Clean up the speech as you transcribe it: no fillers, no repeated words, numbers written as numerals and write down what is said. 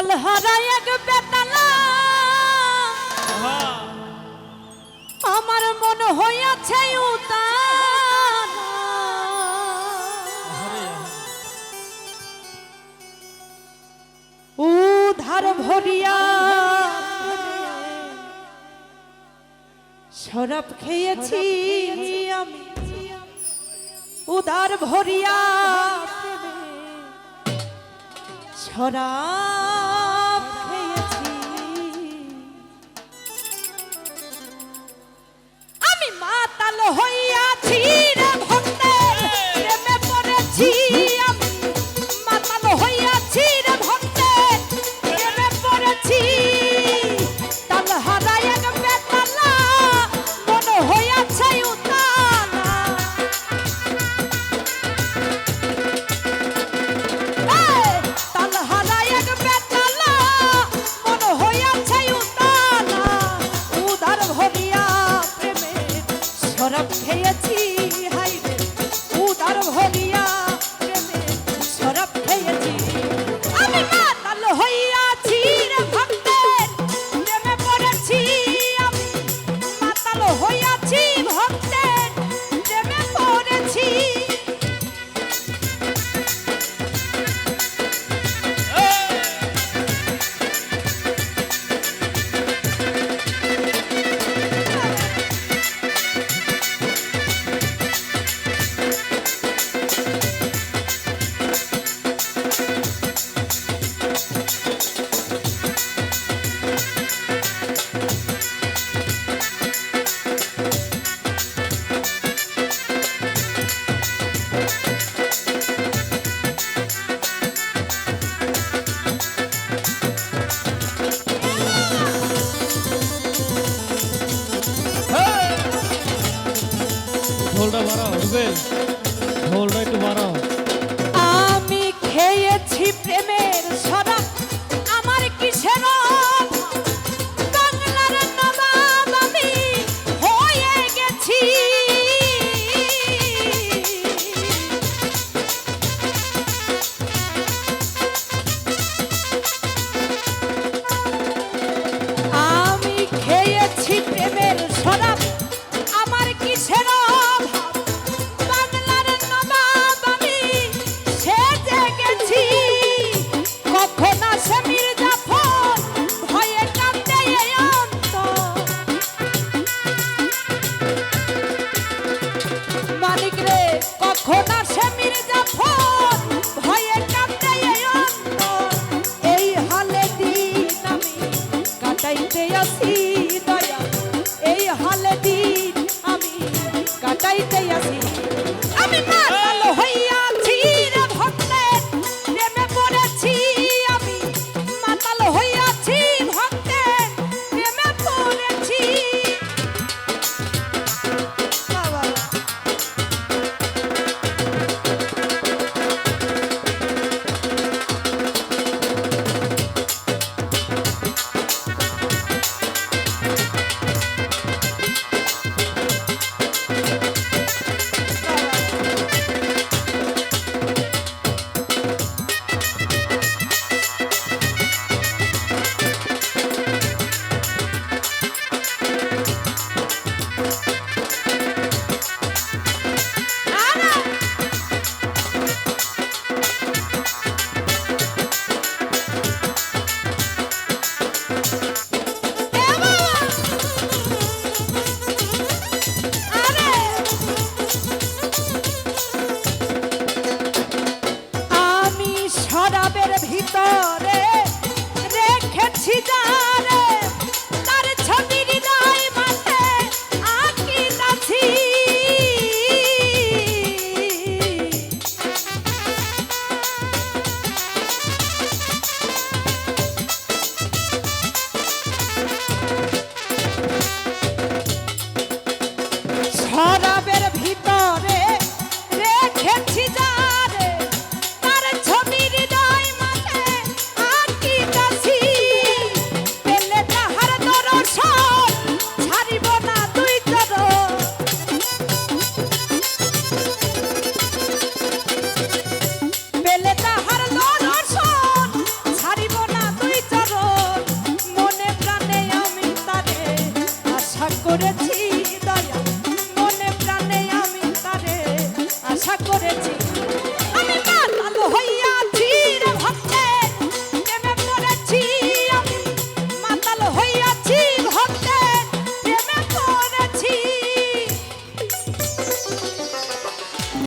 তালহারা এক বেতালা আমার মন হইয়াছে উতালা উধার ভরিয়া শরাব খেয়েছি আমি উধার ভরিয়া শরাব খেয়েছি আমি মাতাল হইয়াছি রে ভক্তের প্রেমে পড়েছি আমি মাতাল হইয়াছি রে ভক্তের প্রেমে পড়েছি তালহারা এক বেতালা মন হইয়াছে উতালা তালহারা এক বেতালা মন হইয়াছে উতালা উধার ভরিয়া প্রেমে শরাব খেয়েছি হাই রে উধার ভরিয়া প্রেমে শরাব খেয়েছি আমি মাতাল হইয়াছি রে ভক্তের প্রেমে পড়েছি আমি মাতাল হইয়াছি ভক্তের প্রেমে পড়েছি ঢোলটা বাড়াও রুবেল, ঢোলটা একটু বাড়াও। আমি খেয়েছি প্রেমের শরাব আমার কিসের অভাব? বাংলার নবাব আমি হয়ে গেছি আমি খেয়েছি প্রেমের শরাব আমার কিসের অভাব? বাংলার নবাব আমি সেজে গেছি কখন আসে মির্জাফর ভয়ে কাঁদে এই অন্তর মালিক রে কখন আসে মির্জাফর ভয়ে কাঁদে এই অন্তর এই হালে দিন আমি কাটাইতে আসি দয়া এই হালে দিন আমি কাটাইতে আসি আমি মাতাল হইয়াছি রে ভক্তের প্রেমে পড়েছি আমি মাতাল হইয়াছি ভক্তের প্রেমে পড়েছি বাবা আমি শরাবের ভিতরে রেখেছি যারে তার ছবি হৃদয় মাঝে আঁকিতাছি শরাবের ভিতরে রেখেছি যারে তার ছবি হৃদয় মাঝে করেছে